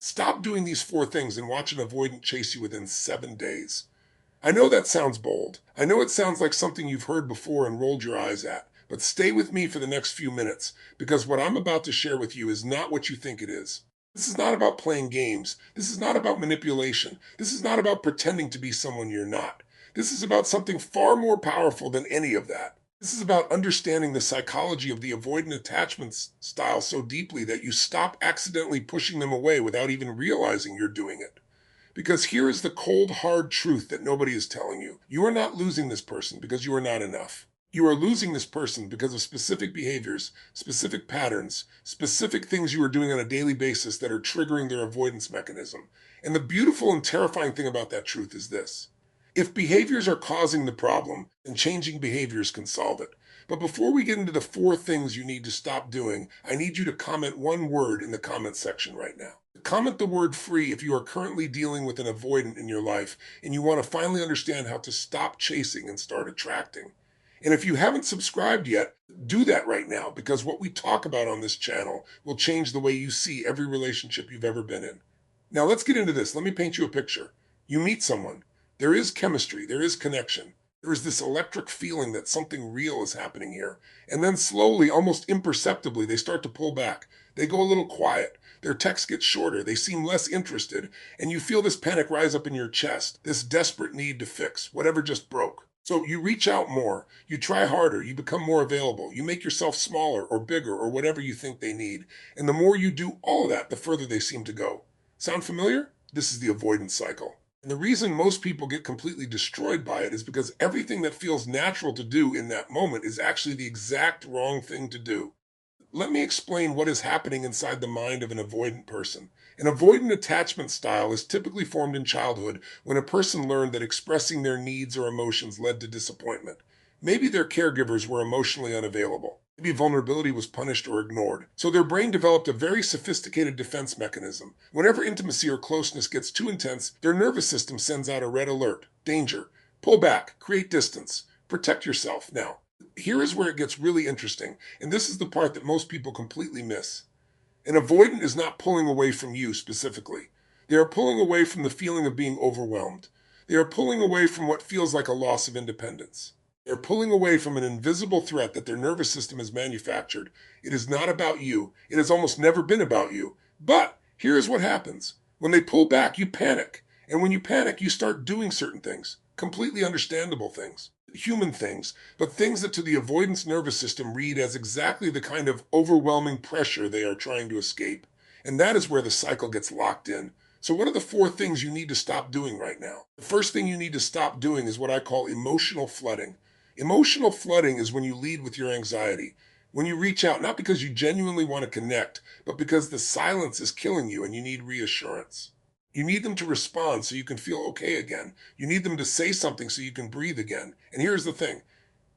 Stop doing these 4 things and watch an avoidant chase you within 7 days. I know that sounds bold. I know it sounds like something you've heard before and rolled your eyes at. But stay with me for the next few minutes, because what I'm about to share with you is not what you think it is. This is not about playing games. This is not about manipulation. This is not about pretending to be someone you're not. This is about something far more powerful than any of that. This is about understanding the psychology of the avoidant attachment style so deeply that you stop accidentally pushing them away without even realizing you're doing it. Because here is the cold, hard truth that nobody is telling you. You are not losing this person because you are not enough. You are losing this person because of specific behaviors, specific patterns, specific things you are doing on a daily basis that are triggering their avoidance mechanism. And the beautiful and terrifying thing about that truth is this. If behaviors are causing the problem, then changing behaviors can solve it. But before we get into the 4 things you need to stop doing, I need you to comment one word in the comment section right now. Comment the word free if you are currently dealing with an avoidant in your life and you want to finally understand how to stop chasing and start attracting. And if you haven't subscribed yet, do that right now, because what we talk about on this channel will change the way you see every relationship you've ever been in. Now let's get into this. Let me paint you a picture. You meet someone. There is chemistry. There is connection. There is this electric feeling that something real is happening here. And then slowly, almost imperceptibly, they start to pull back. They go a little quiet. Their texts get shorter. They seem less interested. And you feel this panic rise up in your chest, this desperate need to fix whatever just broke. So you reach out more. You try harder. You become more available. You make yourself smaller or bigger or whatever you think they need. And the more you do all of that, the further they seem to go. Sound familiar? This is the avoidance cycle. And the reason most people get completely destroyed by it is because everything that feels natural to do in that moment is actually the exact wrong thing to do. Let me explain what is happening inside the mind of an avoidant person. An avoidant attachment style is typically formed in childhood when a person learned that expressing their needs or emotions led to disappointment. Maybe their caregivers were emotionally unavailable. Maybe vulnerability was punished or ignored. So their brain developed a very sophisticated defense mechanism. Whenever intimacy or closeness gets too intense, their nervous system sends out a red alert. Danger. Pull back. Create distance. Protect yourself. Now, here is where it gets really interesting, and this is the part that most people completely miss. An avoidant is not pulling away from you specifically. They are pulling away from the feeling of being overwhelmed. They are pulling away from what feels like a loss of independence. They're pulling away from an invisible threat that their nervous system has manufactured. It is not about you. It has almost never been about you. But here is what happens. When they pull back, you panic. And when you panic, you start doing certain things. Completely understandable things. Human things. But things that to the avoidance nervous system read as exactly the kind of overwhelming pressure they are trying to escape. And that is where the cycle gets locked in. So what are the 4 things you need to stop doing right now? The first thing you need to stop doing is what I call emotional flooding. Emotional flooding is when you lead with your anxiety. When you reach out, not because you genuinely want to connect, but because the silence is killing you and you need reassurance. You need them to respond so you can feel okay again. You need them to say something so you can breathe again. And here's the thing.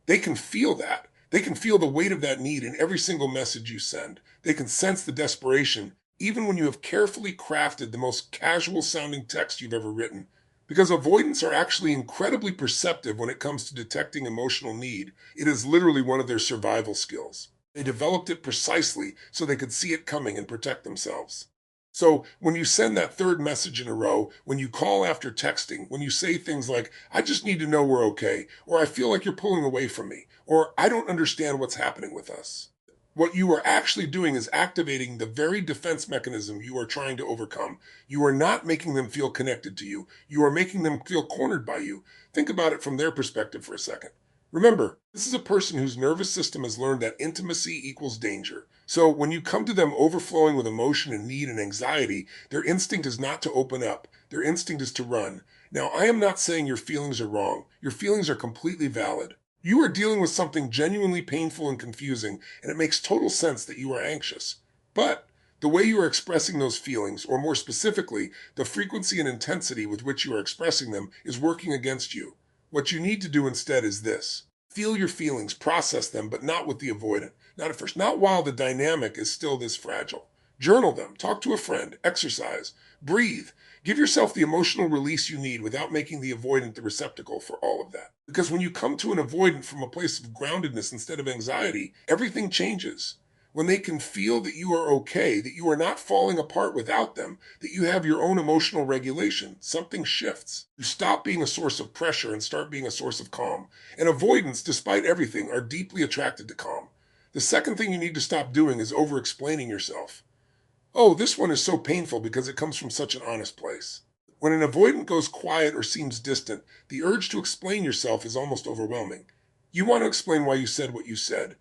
They can feel that. They can feel the weight of that need in every single message you send. They can sense the desperation, even when you have carefully crafted the most casual sounding text you've ever written. Because avoidants are actually incredibly perceptive when it comes to detecting emotional need. It is literally one of their survival skills. They developed it precisely so they could see it coming and protect themselves. So when you send that 3rd message in a row, when you call after texting, when you say things like, I just need to know we're okay, or I feel like you're pulling away from me, or I don't understand what's happening with us. What you are actually doing is activating the very defense mechanism you are trying to overcome. You are not making them feel connected to you. You are making them feel cornered by you. Think about it from their perspective for a second. Remember, this is a person whose nervous system has learned that intimacy equals danger. So when you come to them overflowing with emotion and need and anxiety, their instinct is not to open up. Their instinct is to run. Now, I am not saying your feelings are wrong. Your feelings are completely valid. You are dealing with something genuinely painful and confusing, and it makes total sense that you are anxious. But the way you are expressing those feelings, or more specifically, the frequency and intensity with which you are expressing them, is working against you. What you need to do instead is this. Feel your feelings, process them, but not with the avoidant. Not at first. Not while the dynamic is still this fragile. Journal them. Talk to a friend. Exercise. Breathe. Give yourself the emotional release you need without making the avoidant the receptacle for all of that. Because when you come to an avoidant from a place of groundedness instead of anxiety, everything changes. when they can feel that you are okay, that you are not falling apart without them, that you have your own emotional regulation, something shifts. You stop being a source of pressure and start being a source of calm. And avoidants, despite everything, are deeply attracted to calm. The second thing you need to stop doing is over-explaining yourself. Oh, this one is so painful because it comes from such an honest place. When an avoidant goes quiet or seems distant, the urge to explain yourself is almost overwhelming. You want to explain why you said what you said.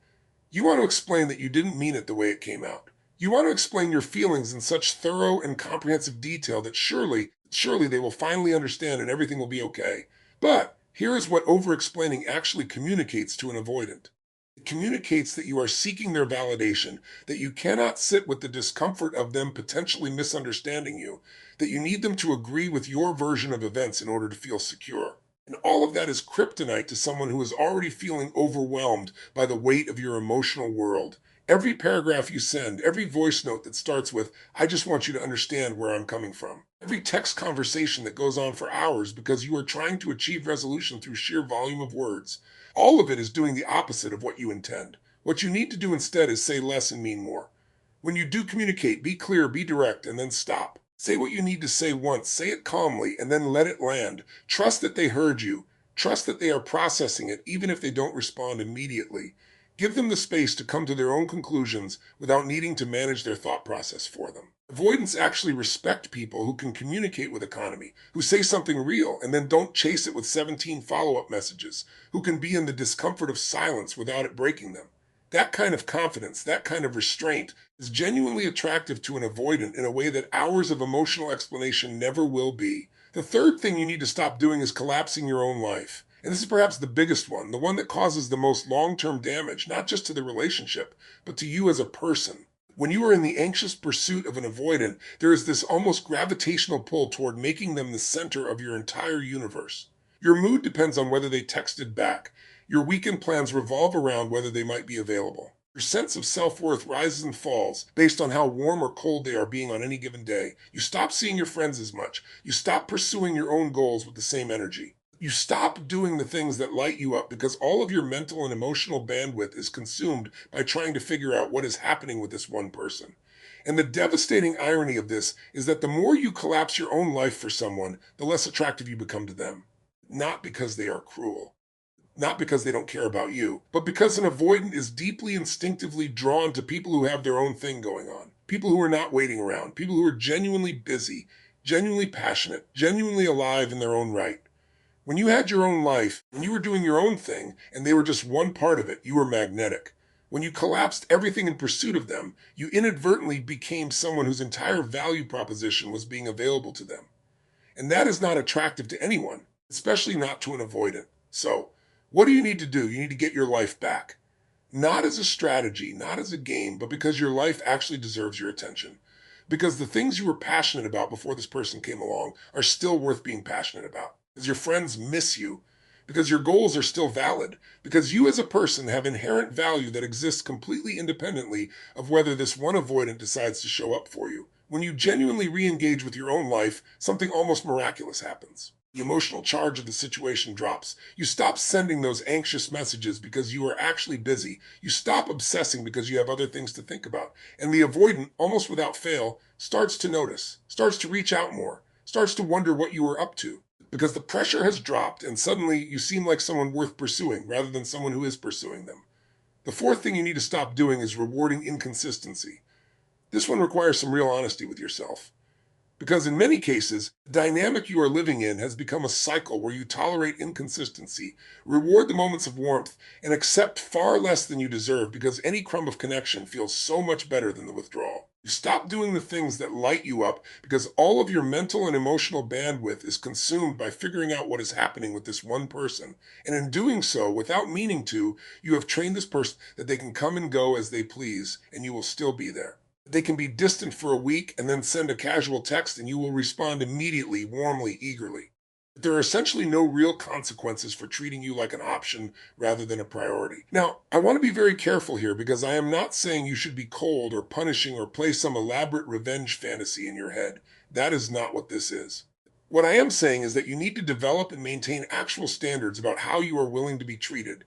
You want to explain that you didn't mean it the way it came out. You want to explain your feelings in such thorough and comprehensive detail that surely they will finally understand and everything will be okay. But here is what over-explaining actually communicates to an avoidant. It communicates that you are seeking their validation, that you cannot sit with the discomfort of them potentially misunderstanding you, that you need them to agree with your version of events in order to feel secure. And all of that is kryptonite to someone who is already feeling overwhelmed by the weight of your emotional world. Every paragraph you send, every voice note that starts with, "I just want you to understand where I'm coming from," every text conversation that goes on for hours because you are trying to achieve resolution through sheer volume of words, all of it is doing the opposite of what you intend. What you need to do instead is say less and mean more. When you do communicate, be clear, be direct, and then stop. Say what you need to say once, say it calmly, and then let it land. Trust that they heard you. Trust that they are processing it, even if they don't respond immediately. Give them the space to come to their own conclusions without needing to manage their thought process for them. Avoidants actually respect people who can communicate with economy, who say something real and then don't chase it with 17 follow-up messages, who can be in the discomfort of silence without it breaking them. That kind of confidence, that kind of restraint is genuinely attractive to an avoidant in a way that hours of emotional explanation never will be. The third thing you need to stop doing is collapsing your own life. And this is perhaps the biggest one, the one that causes the most long-term damage, not just to the relationship, but to you as a person. When you are in the anxious pursuit of an avoidant, there is this almost gravitational pull toward making them the center of your entire universe. Your mood depends on whether they texted back. Your weekend plans revolve around whether they might be available. Your sense of self-worth rises and falls based on how warm or cold they are being on any given day. You stop seeing your friends as much. You stop pursuing your own goals with the same energy. You stop doing the things that light you up because all of your mental and emotional bandwidth is consumed by trying to figure out what is happening with this one person. And the devastating irony of this is that the more you collapse your own life for someone, the less attractive you become to them. Not because they are cruel. Not because they don't care about you, but because an avoidant is deeply instinctively drawn to people who have their own thing going on. People who are not waiting around. People who are genuinely busy, genuinely passionate, genuinely alive in their own right. When you had your own life, when you were doing your own thing, and they were just one part of it, you were magnetic. When you collapsed everything in pursuit of them, you inadvertently became someone whose entire value proposition was being available to them. And that is not attractive to anyone, especially not to an avoidant. So, what do you need to do? You need to get your life back. Not as a strategy, not as a game, but because your life actually deserves your attention. Because the things you were passionate about before this person came along are still worth being passionate about. Because your friends miss you, because your goals are still valid, because you as a person have inherent value that exists completely independently of whether this one avoidant decides to show up for you. When you genuinely re-engage with your own life, something almost miraculous happens. The emotional charge of the situation drops. You stop sending those anxious messages because you are actually busy. You stop obsessing because you have other things to think about. And the avoidant, almost without fail, starts to notice, starts to reach out more, starts to wonder what you were up to. Because the pressure has dropped and suddenly you seem like someone worth pursuing rather than someone who is pursuing them. The fourth thing you need to stop doing is rewarding inconsistency. This one requires some real honesty with yourself. Because in many cases, the dynamic you are living in has become a cycle where you tolerate inconsistency, reward the moments of warmth, and accept far less than you deserve because any crumb of connection feels so much better than the withdrawal. You stop doing the things that light you up because all of your mental and emotional bandwidth is consumed by figuring out what is happening with this one person. And in doing so, without meaning to, you have trained this person that they can come and go as they please, and you will still be there. They can be distant for a week and then send a casual text and you will respond immediately, warmly, eagerly. But there are essentially no real consequences for treating you like an option rather than a priority. Now, I want to be very careful here because I am not saying you should be cold or punishing or play some elaborate revenge fantasy in your head. That is not what this is. What I am saying is that you need to develop and maintain actual standards about how you are willing to be treated.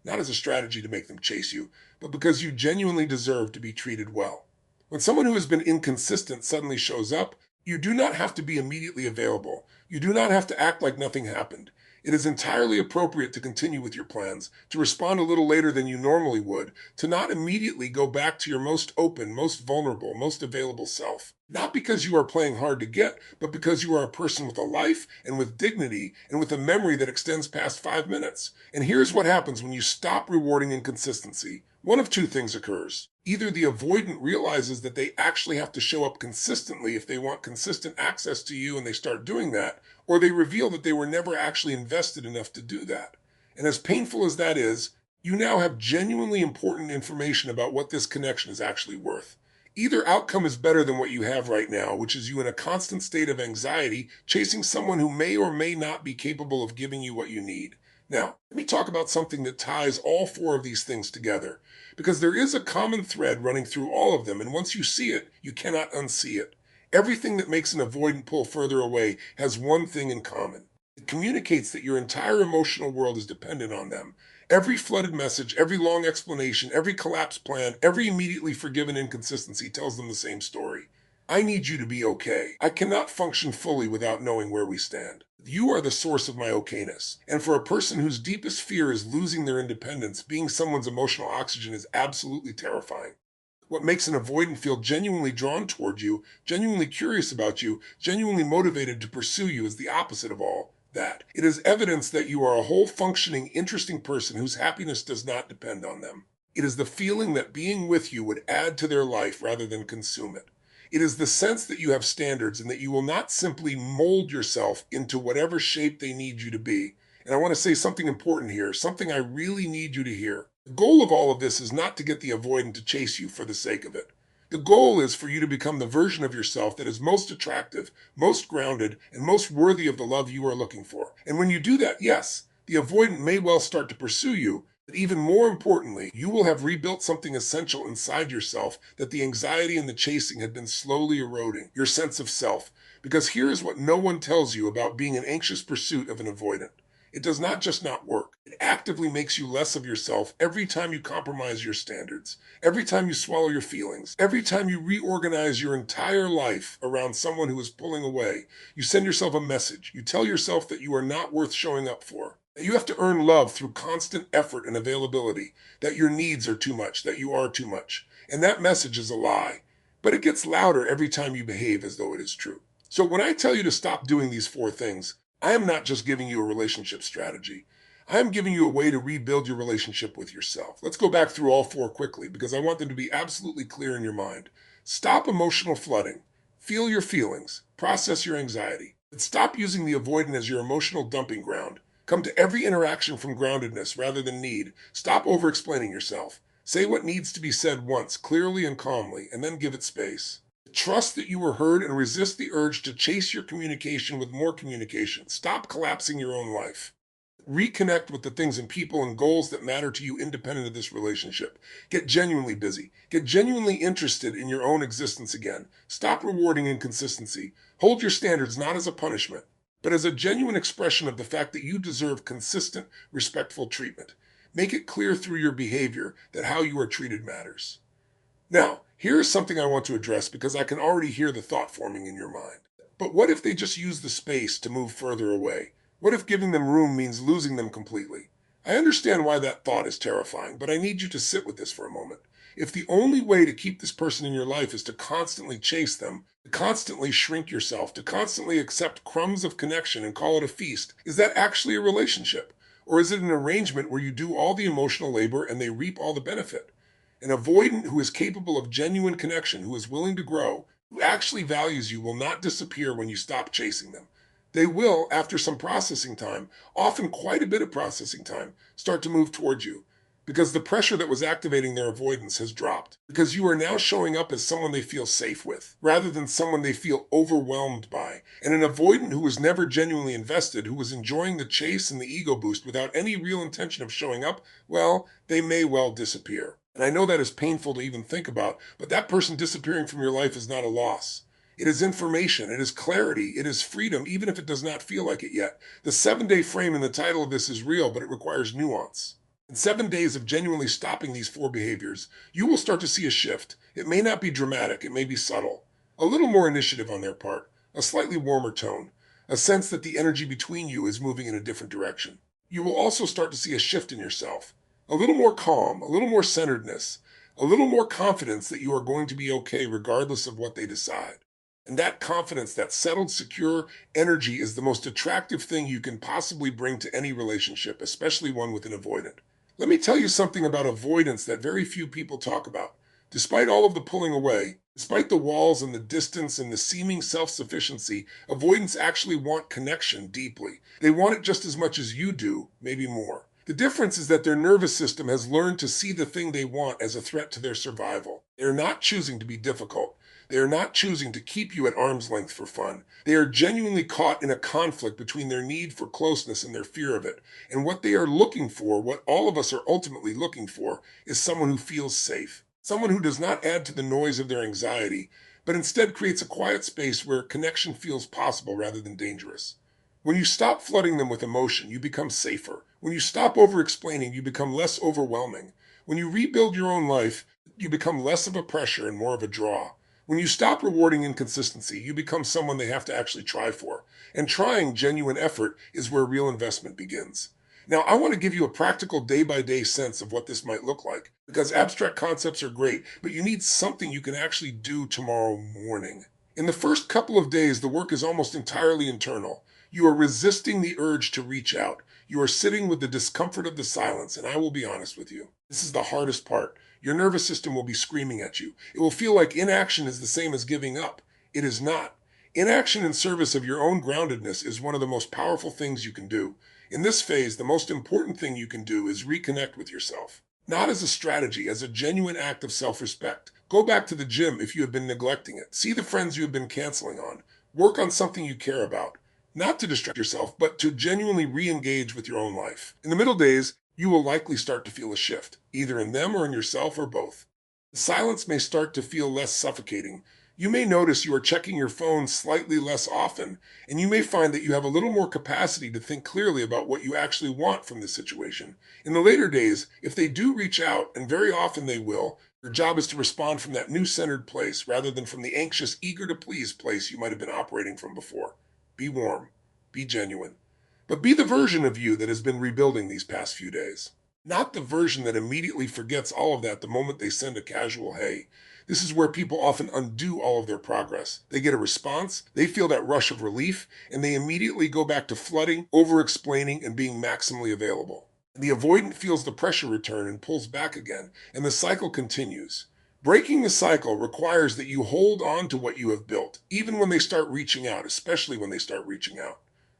not as a strategy to make them chase you, but because you genuinely deserve to be treated well. When someone who has been inconsistent suddenly shows up, you do not have to be immediately available. You do not have to act like nothing happened. It is entirely appropriate to continue with your plans, to respond a little later than you normally would, to not immediately go back to your most open, most vulnerable, most available self. Not because you are playing hard to get, but because you are a person with a life and with dignity and with a memory that extends past 5 minutes. And here's what happens when you stop rewarding inconsistency. One of two things occurs. Either the avoidant realizes that they actually have to show up consistently if they want consistent access to you and they start doing that, or they reveal that they were never actually invested enough to do that. And as painful as that is, you now have genuinely important information about what this connection is actually worth. Either outcome is better than what you have right now, which is you in a constant state of anxiety, chasing someone who may or may not be capable of giving you what you need. Now, let me talk about something that ties all four of these things together, because there is a common thread running through all of them, and once you see it, you cannot unsee it. Everything that makes an avoidant pull further away has one thing in common. It communicates that your entire emotional world is dependent on them. Every flooded message, every long explanation, every collapsed plan, every immediately forgiven inconsistency tells them the same story. I need you to be okay. I cannot function fully without knowing where we stand. You are the source of my okayness. And for a person whose deepest fear is losing their independence, being someone's emotional oxygen is absolutely terrifying. What makes an avoidant feel genuinely drawn toward you, genuinely curious about you, genuinely motivated to pursue you is the opposite of all that. It is evidence that you are a whole functioning, interesting person whose happiness does not depend on them. It is the feeling that being with you would add to their life rather than consume it. It is the sense that you have standards and that you will not simply mold yourself into whatever shape they need you to be. And I want to say something important here, something I really need you to hear. The goal of all of this is not to get the avoidant to chase you for the sake of it. The goal is for you to become the version of yourself that is most attractive, most grounded, and most worthy of the love you are looking for. And when you do that, yes, the avoidant may well start to pursue you, but even more importantly, you will have rebuilt something essential inside yourself that the anxiety and the chasing had been slowly eroding, your sense of self. Because here is what no one tells you about being an anxious pursuit of an avoidant. It does not just not work. It actively makes you less of yourself every time you compromise your standards, every time you swallow your feelings, every time you reorganize your entire life around someone who is pulling away. You send yourself a message. You tell yourself that you are not worth showing up for, that you have to earn love through constant effort and availability, that your needs are too much, that you are too much. And that message is a lie. But it gets louder every time you behave as though it is true. So when I tell you to stop doing these four things, I am not just giving you a relationship strategy. I am giving you a way to rebuild your relationship with yourself. Let's go back through all four quickly because I want them to be absolutely clear in your mind. Stop emotional flooding. Feel your feelings. Process your anxiety. But stop using the avoidant as your emotional dumping ground. Come to every interaction from groundedness rather than need. Stop over-explaining yourself. Say what needs to be said once, clearly and calmly, and then give it space. Trust that you were heard and resist the urge to chase your communication with more communication. Stop collapsing your own life. Reconnect with the things and people and goals that matter to you independent of this relationship. Get genuinely busy. Get genuinely interested in your own existence again. Stop rewarding inconsistency. Hold your standards not as a punishment, but as a genuine expression of the fact that you deserve consistent, respectful treatment. Make it clear through your behavior that how you are treated matters. Now, here is something I want to address because I can already hear the thought forming in your mind. But what if they just use the space to move further away? What if giving them room means losing them completely? I understand why that thought is terrifying, but I need you to sit with this for a moment. If the only way to keep this person in your life is to constantly chase them, to constantly shrink yourself, to constantly accept crumbs of connection and call it a feast, is that actually a relationship? Or is it an arrangement where you do all the emotional labor and they reap all the benefit? An avoidant who is capable of genuine connection, who is willing to grow, who actually values you will not disappear when you stop chasing them. They will, after some processing time, often quite a bit of processing time, start to move towards you. Because the pressure that was activating their avoidance has dropped. Because you are now showing up as someone they feel safe with, rather than someone they feel overwhelmed by. And an avoidant who was never genuinely invested, who was enjoying the chase and the ego boost without any real intention of showing up, well, they may well disappear. And I know that is painful to even think about, but that person disappearing from your life is not a loss. It is information, it is clarity, it is freedom, even if it does not feel like it yet. The 7-day frame in the title of this is real, but it requires nuance. In 7 days of genuinely stopping these 4 behaviors, you will start to see a shift. It may not be dramatic, it may be subtle. A little more initiative on their part, a slightly warmer tone, a sense that the energy between you is moving in a different direction. You will also start to see a shift in yourself. A little more calm, a little more centeredness, a little more confidence that you are going to be okay regardless of what they decide. And that confidence, that settled, secure energy is the most attractive thing you can possibly bring to any relationship, especially one with an avoidant. Let me tell you something about avoidance that very few people talk about. Despite all of the pulling away, despite the walls and the distance and the seeming self-sufficiency, avoidants actually want connection deeply. They want it just as much as you do, maybe more. The difference is that their nervous system has learned to see the thing they want as a threat to their survival. They are not choosing to be difficult. They are not choosing to keep you at arm's length for fun. They are genuinely caught in a conflict between their need for closeness and their fear of it. And what they are looking for, what all of us are ultimately looking for, is someone who feels safe. Someone who does not add to the noise of their anxiety, but instead creates a quiet space where connection feels possible rather than dangerous. When you stop flooding them with emotion, you become safer. When you stop over-explaining, you become less overwhelming. When you rebuild your own life, you become less of a pressure and more of a draw. When you stop rewarding inconsistency, you become someone they have to actually try for. And trying genuine effort is where real investment begins. Now, I want to give you a practical day-by-day sense of what this might look like, because abstract concepts are great, but you need something you can actually do tomorrow morning. In the first couple of days, the work is almost entirely internal. You are resisting the urge to reach out. You are sitting with the discomfort of the silence, and I will be honest with you. This is the hardest part. Your nervous system will be screaming at you. It will feel like inaction is the same as giving up. It is not. Inaction in service of your own groundedness is one of the most powerful things you can do. In this phase, the most important thing you can do is reconnect with yourself. Not as a strategy, as a genuine act of self-respect. Go back to the gym if you have been neglecting it. See the friends you have been canceling on. Work on something you care about. Not to distract yourself, but to genuinely re-engage with your own life. In the middle days, you will likely start to feel a shift, either in them or in yourself or both. The silence may start to feel less suffocating. You may notice you are checking your phone slightly less often, and you may find that you have a little more capacity to think clearly about what you actually want from the situation. In the later days, if they do reach out, and very often they will, your job is to respond from that new centered place rather than from the anxious, eager to please place you might have been operating from before. Be warm. Be genuine. But be the version of you that has been rebuilding these past few days. Not the version that immediately forgets all of that the moment they send a casual hey. This is where people often undo all of their progress. They get a response, they feel that rush of relief, and they immediately go back to flooding, over-explaining, and being maximally available. The avoidant feels the pressure return and pulls back again, and the cycle continues. Breaking the cycle requires that you hold on to what you have built, even when they start reaching out, especially when they start reaching out.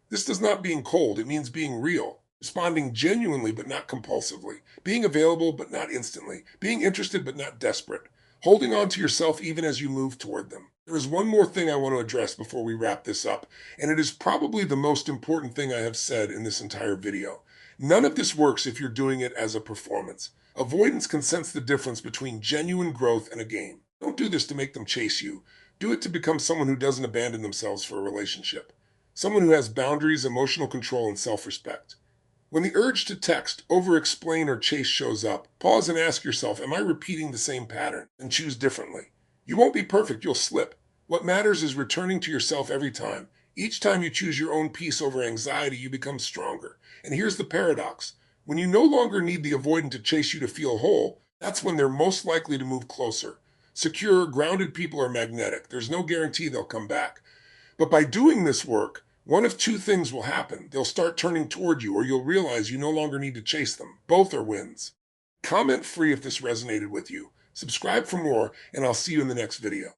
This does not mean cold, it means being real. Responding genuinely but not compulsively. Being available but not instantly. Being interested but not desperate. Holding on to yourself even as you move toward them. There is one more thing I want to address before we wrap this up, and it is probably the most important thing I have said in this entire video. None of this works if you're doing it as a performance. Avoidance can sense the difference between genuine growth and a game. Don't do this to make them chase you. Do it to become someone who doesn't abandon themselves for a relationship. Someone who has boundaries, emotional control, and self-respect. When the urge to text, over-explain, or chase shows up, pause and ask yourself, am I repeating the same pattern? And choose differently. You won't be perfect, you'll slip. What matters is returning to yourself every time. Each time you choose your own peace over anxiety, you become stronger. And here's the paradox. When you no longer need the avoidant to chase you to feel whole, that's when they're most likely to move closer. Secure, grounded people are magnetic. There's no guarantee they'll come back. But by doing this work, one of two things will happen. They'll start turning toward you, or you'll realize you no longer need to chase them. Both are wins. Comment free if this resonated with you. Subscribe for more, and I'll see you in the next video.